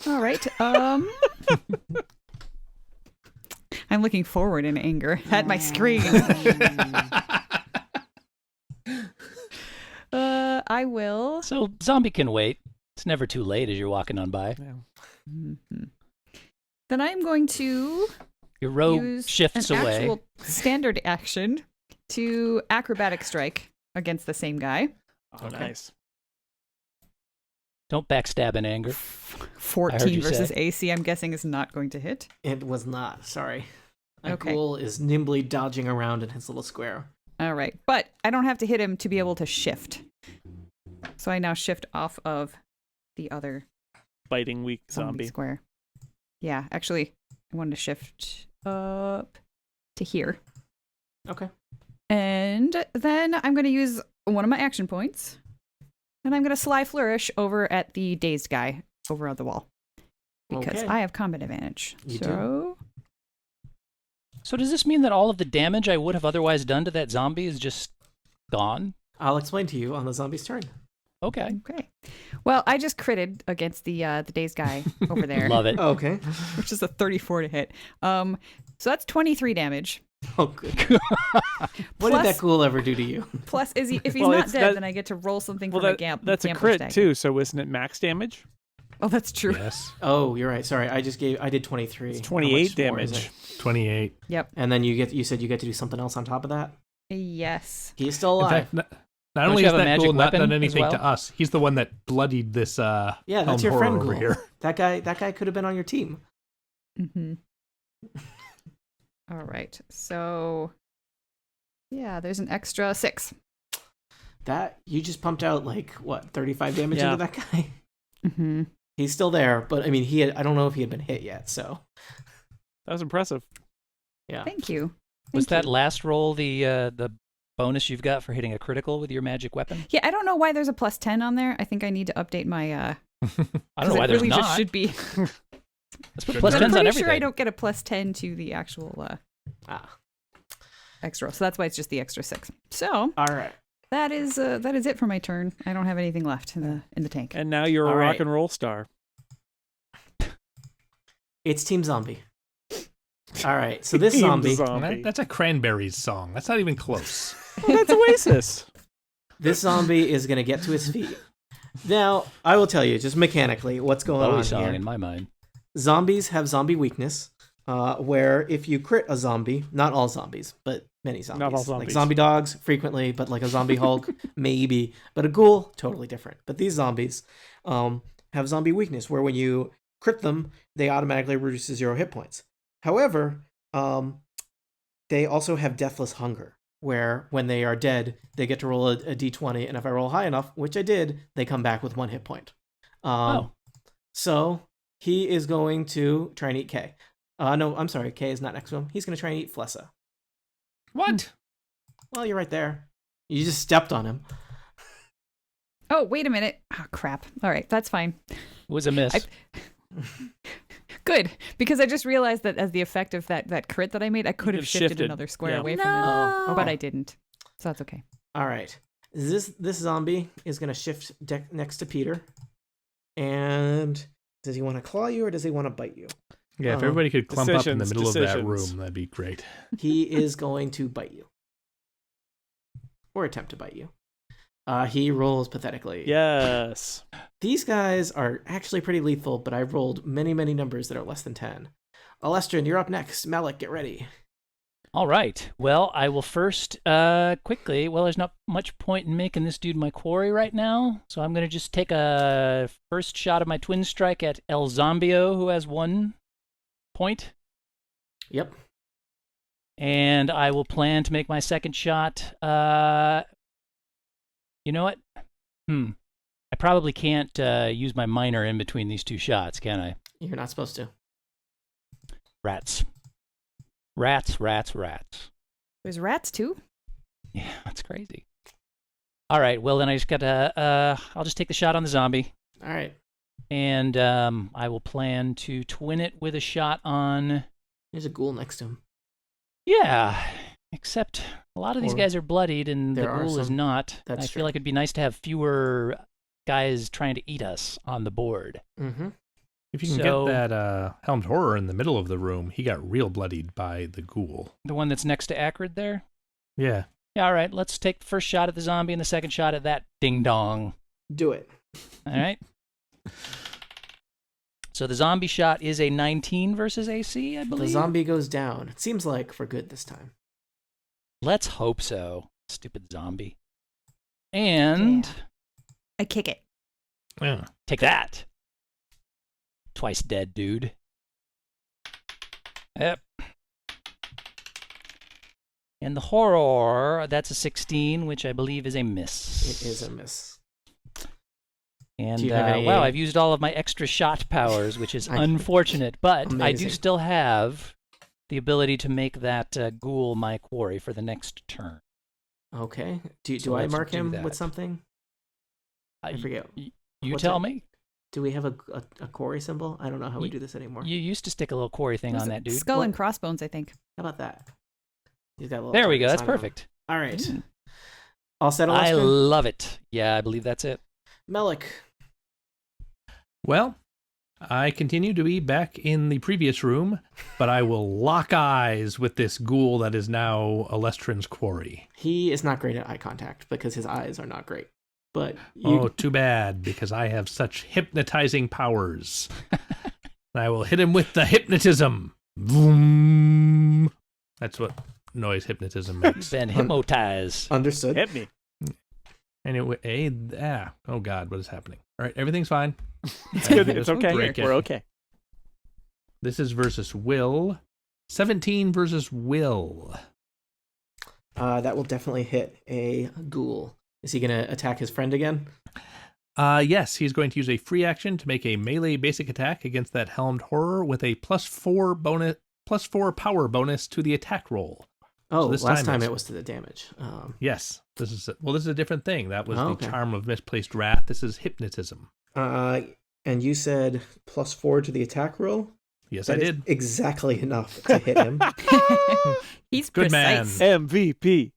All right. I'm looking forward in anger at my screen. I will. So zombie can wait. It's never too late as you're walking on by. Mhm. Then I'm going to Your rogue use shifts an away. actual standard action to acrobatic strike against the same guy. Oh, nice. Don't backstab in anger. 14 you versus say. AC, I'm guessing, is not going to hit. It was not. Sorry. A Okay. ghoul is nimbly dodging around in his little square. All right. But I don't have to hit him to be able to shift. So I now shift off of the other Biting weak zombie zombie. square. Yeah, actually, I wanted to shift up to here. Okay. And then I'm going to use one of my action points. And I'm going to sly flourish over at the dazed guy over on the wall. Because Okay. I have combat advantage. You so So does this mean that all of the damage I would have otherwise done to that zombie is just gone? I'll explain to you on the zombie's turn. Okay. okay. Well, I just critted against the dazed guy over there, Love it. Okay. which is a 34 to hit. So that's 23 damage. Oh, good. What did that ghoul ever do to you? Plus, if he's Well, not it's dead, that- then I get to roll something Well, from a that's a gambler's crit dagger. too. So isn't it max damage? Oh, that's true. Yes. Oh, you're right. Sorry, I did 23. It's How 28 much more is damage. it? 28. Yep. And then you said you get to do something else on top of that? Yes. He's still In alive. fact, not Don't only you has have a that magic ghoul not weapon done as anything well? to us, he's the one that bloodied this Yeah, that's Helmed your horror friend over ghoul. here. That guy could have been on your team. Mm-hmm. All right. So, yeah, there's an extra 6. That you just pumped out 35 damage Yeah. into that guy. Mm-hmm. He's still there, but I mean, I don't know if he had been hit yet. So That was impressive. yeah. Thank you. Was Thank that you. last roll the bonus you've got for hitting a critical with your magic weapon? Yeah, I don't know why there's a plus 10 on there. I think I need to update my. I don't know 'cause why it there's really not. just should be. Let's put Good plus I'm 10s on pretty everything. sure I don't get a plus 10 to the actual extra, so that's why it's just the extra 6. So All right. that is it for my turn. I don't have anything left in the tank. And now you're a All rock right. and roll star. It's Team Zombie. All right. So this Team zombie, That's a Cranberries song. That's not even close. Well, that's Oasis. this zombie is going to get to his feet. Now, I will tell you just mechanically what's going Bowie on song here. in my mind. Zombies have zombie weakness, where if you crit a zombie, not all zombies, but many zombies. Not all Like zombies. zombie dogs, frequently, but like a zombie Hulk, maybe. But a ghoul, totally different. But these zombies have zombie weakness, where when you crit them, they automatically reduce to 0 hit points. However, they also have deathless hunger, where when they are dead, they get to roll a d20, and if I roll high enough, which I did, they come back with 1 hit point. So he is going to try and eat Kay. No, I'm sorry, Kay is not next to him. He's going to try and eat Flessa. What? Well, you're right there. You just stepped on him. Oh, wait a minute. Oh, crap. All right, that's fine. It was a miss. Good, because I just realized that as the effect of that crit that I made, I could have shifted another square away from him, but I didn't. So that's okay. All right. This zombie is going to shift next to Peter. And does he want to claw you or does he want to bite you? Yeah, if everybody could clump up in the middle of that decisions. room, that'd be great. He is going to bite you. Or attempt to bite you. He rolls pathetically. Yes. These guys are actually pretty lethal, but I've rolled many, many numbers that are less than 10. Alestrin, you're up next. Malik, get ready. All right. Well, I will first quickly. Well, there's not much point in making this dude my quarry right now, so I'm going to just take a first shot of my twin strike at El Zombio, who has 1 point. Yep. And I will plan to make my second shot. You know what? I probably can't use my minor in between these 2 shots, can I? You're not supposed to. Rats. Rats. There's rats too? Yeah, that's crazy. All right, well then I just gotta, I'll just take the shot on the zombie. All right. And I will plan to twin it with a shot on... There's a ghoul next to him. Yeah, except a lot of these guys are bloodied and the ghoul is not. That's I true. feel like it'd be nice to have fewer guys trying to eat us on the board. Mm-hmm. If you can get that Helmed Horror in the middle of the room, he got real bloodied by the ghoul. The one that's next to Acrid there? Yeah. Yeah, all right, let's take the first shot at the zombie and the second shot at that ding-dong. Do it. All right. So the zombie shot is a 19 versus AC, I believe. The zombie goes down. It seems like for good this time. Let's hope so. Stupid zombie. And... Yeah. I kick it. Yeah. Take that. Twice dead, dude. Yep. And the horror, that's a 16, which I believe is a miss. It is a miss. And Do you have any... wow, I've used all of my extra shot powers, which is unfortunate, but I do Amazing. still have the ability to make that ghoul my quarry for the next turn. Okay. Do So I let's mark do him that. with something? I forget. You What's tell that? me. Do we have a quarry symbol? I don't know how we do this anymore. You used to stick a little quarry thing on that, dude. Skull and What? crossbones, I think. How about that? He's got a little There we go. That's sign on him. perfect. All right. Mm. All set, I Alestrin? love it. Yeah, I believe that's it. Melik. Well, I continue to be back in the previous room, but I will lock eyes with this ghoul that is now Alestrin's quarry. He is not great at eye contact because his eyes are not great. But Oh, too bad, because I have such hypnotizing powers. I will hit him with the hypnotism. Vroom. That's what noise hypnotism makes. Been hypnotized. Understood. Hit me. Anyway, oh God, what is happening? All right, everything's fine. It's good. Just It's okay. break it. We're okay. This is versus Will. 17 versus Will. That will definitely hit a ghoul. Is he going to attack his friend again? Yes, he's going to use a free action to make a melee basic attack against that Helmed Horror with a +4 power bonus to the attack roll. Oh, So this last time it's- it was to the damage. Yes, this is a different thing. That was okay. the charm of misplaced wrath. This is hypnotism. And you said +4 to the attack roll? Yes, That I is did. exactly enough to hit him. He's Good precise. man. MVP.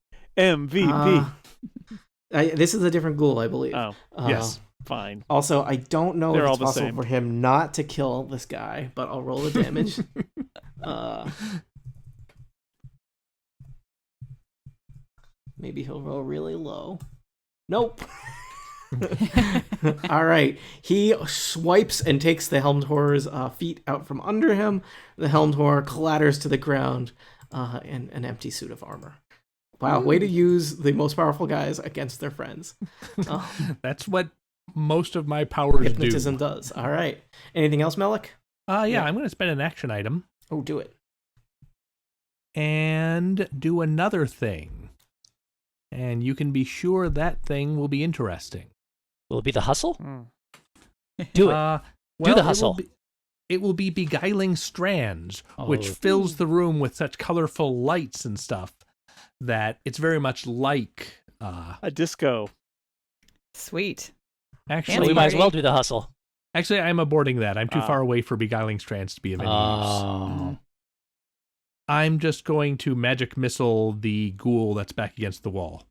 This is a different ghoul, I believe. Oh, Yes. fine. Also, I don't know They're if all it's the possible same. for him not to kill this guy, but I'll roll the damage. Maybe he'll roll really low. Nope. All right. He swipes and takes the Helmed Horror's feet out from under him. The Helmed Horror clatters to the ground in an empty suit of armor. Wow, way to use the most powerful guys against their friends. That's what most of my powers Hypnotism do. does. All right. Anything else, Melik? Yeah, I'm going to spend an action item Oh, do it. and do another thing. and you can be sure that thing will be interesting. Will it be the hustle? Hmm. Do it. Well, Do the hustle. It will be beguiling strands, which Oh. fills the room with such colorful lights and stuff that it's very much like. A disco. Sweet. So Actually, we might as party. well do the hustle. Actually, I'm aborting that. I'm too Ah. far away for beguiling strands to be of any use. Oh. I'm just going to magic missile the ghoul that's back against the wall.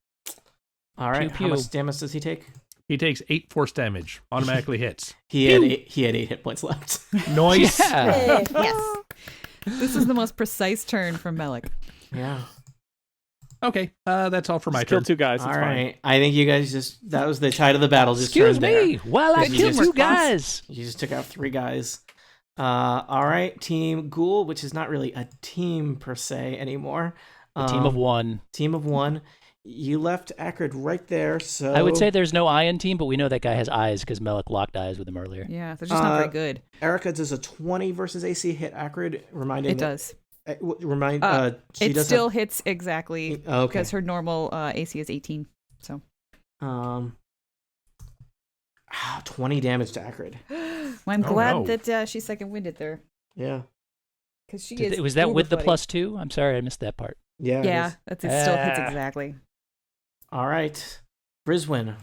All right. Pew, How much pew. damage does he take? He takes 8 force damage. Automatically hits. He had 8 hit points left. Noise. Yeah. Hey, yes. This is the most precise turn from Melik. Yeah. Okay, that's all for my Just kill turn. 2 guys. It's All fine. right. I think you guys that was the tide of the battle. Just Excuse turned there. me. While I Good kill use. 2 guys. You just took out 3 guys. All right. Team Ghoul, which is not really a team per se anymore. A team of 1. Team of 1. You left Acrid right there, so I would say there's no iron team, but we know that guy has eyes because Melik locked eyes with him earlier. Yeah, they're just not very good. Erica does a 20 versus AC hit Acrid, reminding It does. she It does still hits exactly okay. because her normal AC is 18. So 20 damage to Acrid. well, I'm Oh, glad no. that she's second winded there Yeah. because she is. Was that uber with the bloody. +2? I'm sorry, I missed that part. Yeah. it Yeah, is. it still hits Ah. exactly. All right. Briswin.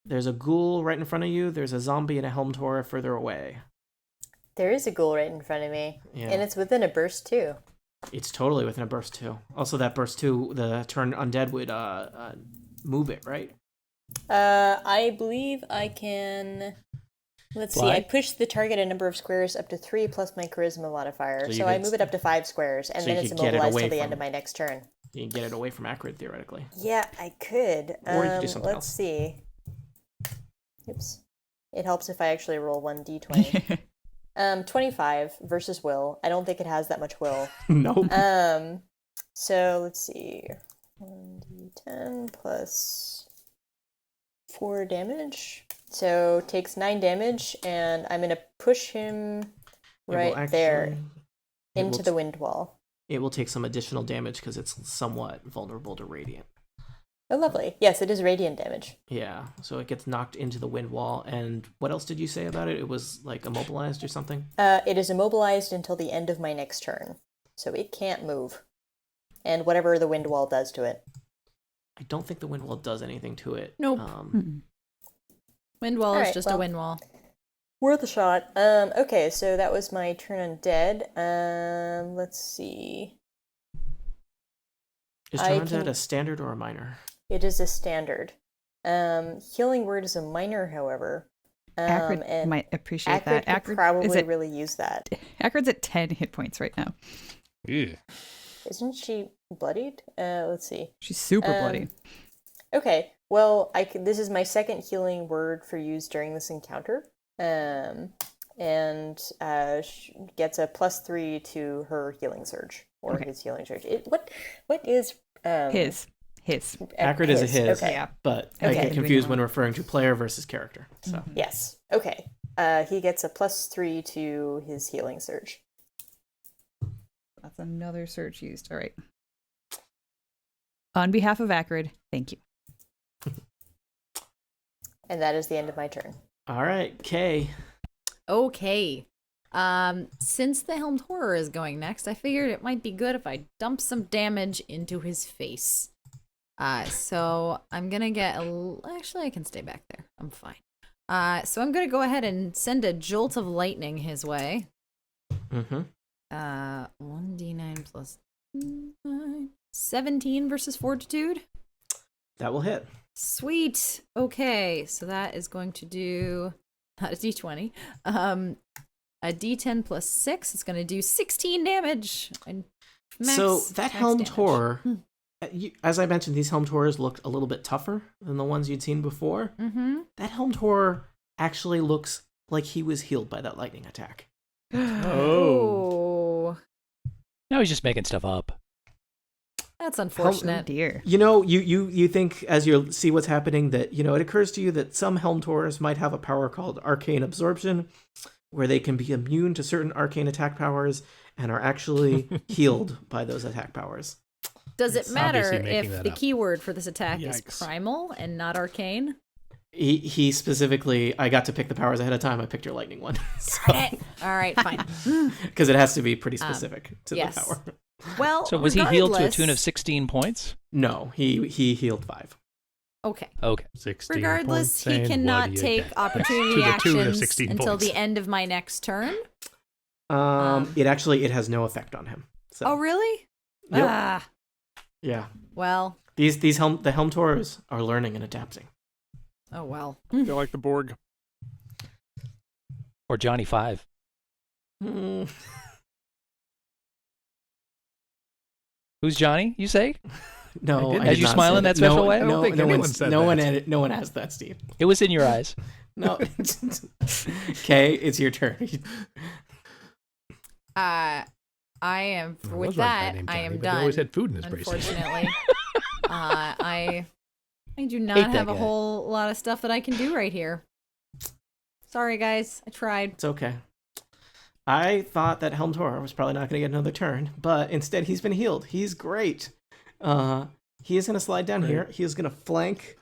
There's a ghoul right in front of you. There's a zombie and a Helmed horror further away. There is a ghoul right in front of me. Yeah. And it's within a burst, too. It's totally within a burst 2. Also, that burst 2, the turn undead would move it, right? I believe I can. Let's see. Fly? I push the target a number of squares up to 3 plus my charisma modifier. So you So I could- move it up to 5 squares, and so then you it's could get it immobilized away till the from- end of my next turn. You can get it away from Acrid, theoretically. Yeah, I could. Or you could do something let's else. see. Oops. It helps if I actually roll 1d20. 25 versus will. I don't think it has that much will. Nope. So let's see. 1d10 plus 4 damage. So takes 9 damage, and I'm gonna push him It will right there actually- it into will the wind wall. It will take some additional damage because it's somewhat vulnerable to radiant. Oh, lovely. Yes, it is radiant damage. Yeah, so it gets knocked into the wind wall. And what else did you say about it? It was like immobilized or something? It is immobilized until the end of my next turn, so it can't move. And whatever the wind wall does to it. I don't think the wind wall does anything to it. Nope. Wind wall is Alright, just well. a wind wall. Worth a shot. Okay, so that was my turn undead. Let's see. Is I turn can- undead a standard or a minor? It is a standard. Healing word is a minor, however. Acrid And might appreciate Acrid that. could probably is at, really use that. Acrid's at 10 hit points right now. Ew. Isn't she bloodied? Let's see. She's super bloody. Okay, well, this is my second healing word for use during this encounter. And gets a +3 to her healing surge or Okay. his healing surge. What is His. Acrid is a his, Okay. Yeah. but I Okay. get confused when referring to player versus character. So Yes. Okay. He gets a +3 to his healing surge. That's another search used. All right. On behalf of Acrid, thank you. And that is the end of my turn. all right, Kay. Okay. Since the Helmed Horror is going next, I figured it might be good if I dump some damage into his face. So I'm gonna get actually I can stay back there. I'm fine. So I'm gonna go ahead and send a jolt of lightning his way. Mm-hmm. 1d9 plus 9. 17 versus fortitude. That will hit. Sweet. Okay, so that is going to do not a d20. A d10 plus 6. It's going to do 16 damage. And So that max Helmed damage. horror, as I mentioned, these Helmed horrors looked a little bit tougher than the ones you'd seen before. Mm-hmm. That Helmed horror actually looks like he was healed by that lightning attack. Oh, Now he's just making stuff up. that's Oh unfortunate. dear. You know, you think as you see what's happening that, you know, it occurs to you that some Helmed horrors might have a power called Arcane Absorption, where they can be immune to certain arcane attack powers and are actually healed by those attack powers. Does it It's matter obviously making if that the up. keyword for this attack is Yikes. primal and not arcane? He specifically, I got to pick the powers ahead of time. I picked your lightning one. All right, fine. Because it has to be pretty specific to yes. the power. Well, So was he healed to a tune of regardless- 16 points? No, he healed 5. Okay. Okay. 16 Regardless, points, he and what cannot do you take get? opportunity To the tune of actions 16 until points. the end of my next turn. It has no effect on him. So. Oh, really? Yep. Ah, Yeah. well. The Helm Taurus are learning and adapting. Oh, well. They're like the Borg. Or Johnny 5. Mm. Who's Johnny, you say? No, I didn't. I As did you not smile say in that No, special way? I don't No, think no anyone one said no one that. no one has that, Steve. It was in your eyes. No. Okay, it's your turn. I am, There with was one guy that, named I Johnny, am but done. He always had food in his bracelet. Unfortunately. I do not Hate that have a guy. whole lot of stuff that I can do right here. Sorry, guys. I tried. It's okay. I thought that Helm Taur was probably not going to get another turn, but instead he's been healed. He's great. He is going to slide down here. He is going to flank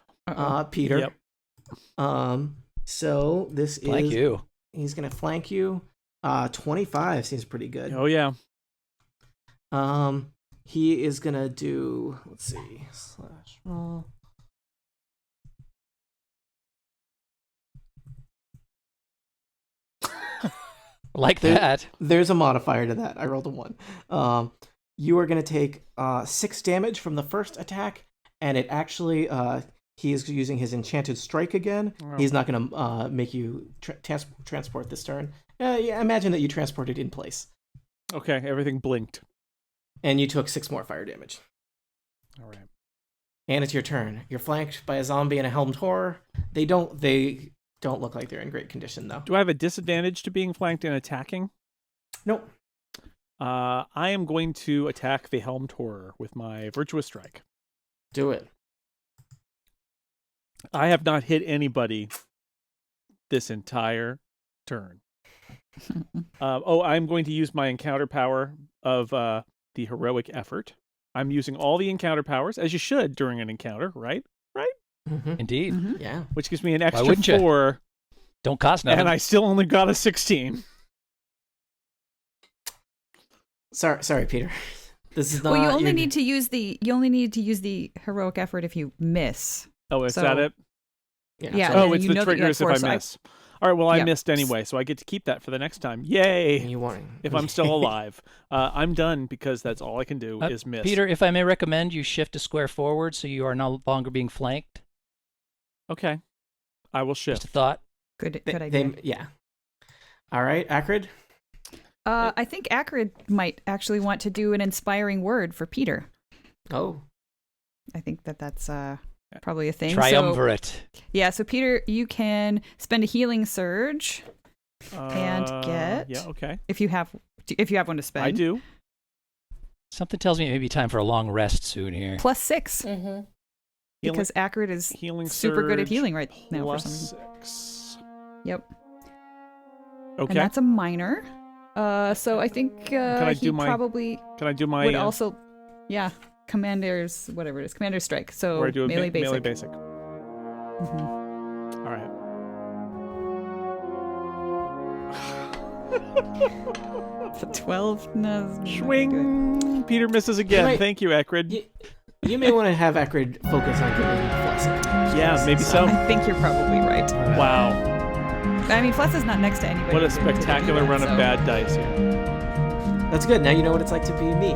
Peter. Yep. So this Like is you. he's going to flank you. 25 seems pretty good. Oh yeah. He is going to do, let's see, slash roll. Like There- that. There's a modifier to that. I rolled a 1. You are going to take 6 damage from the first attack, and it actually, he is using his enchanted strike again. Oh. He's not going to make you transport this turn. Yeah, imagine that you transported in place. Okay, everything blinked. And you took 6 more fire damage. All right. And it's your turn. You're flanked by a zombie and a helmed horror. They don't look like they're in great condition, though. Do I have a disadvantage to being flanked and attacking? Nope. I am going to attack the Helmed Horror with my Virtuous Strike. Do it. I have not hit anybody this entire turn. I'm going to use my encounter power of the heroic effort. I'm using all the encounter powers, as you should during an encounter, right? Mm-hmm. Indeed. Mhm. Yeah. Which gives me an wouldn't extra you? 4, Don't cost nothing. and I still only got a 16. Sorry, Peter. This is not. Well, you only your- need to use the heroic effort if you miss. Oh, is So- that it? Yeah. Oh, and it's you the know that you triggers had if I foresight. miss. All right, well, I Yeah. missed anyway, so I get to keep that for the next time. Yay! You want If I'm still alive. I'm done because that's all I can do is miss. Peter, if I may recommend, you shift a square forward so you are no longer being flanked. Okay. I will shift. Just a thought. Good idea. Yeah. All right, Acrid. I think Acrid might actually want to do an inspiring word for Peter. Oh. I think that's probably a thing. Triumvirate. So Peter, you can spend a healing surge and get Yeah, okay. if you have one to spend. I do. Something tells me it may be time for a long rest soon here. Plus 6 Mm-hmm. because Acrid is Healing super good at surge healing right now for plus some reason. 6. Yep. Okay. And that's a minor. So I think I he do my- probably Can I do my would also, commander's whatever it is, commander's strike. So or I do a melee basic. melee basic. Mhm. All right. The 12 no, not good. Swing. Peter misses again. Right. Thank you, Acrid. You may want to have Acrid focus on giving Fless. Yeah, maybe so. I think you're probably right. Wow. I mean, Fless is not next to anybody. What a to do spectacular that, run so- of bad dice here. That's good. Now you know what it's like to be me.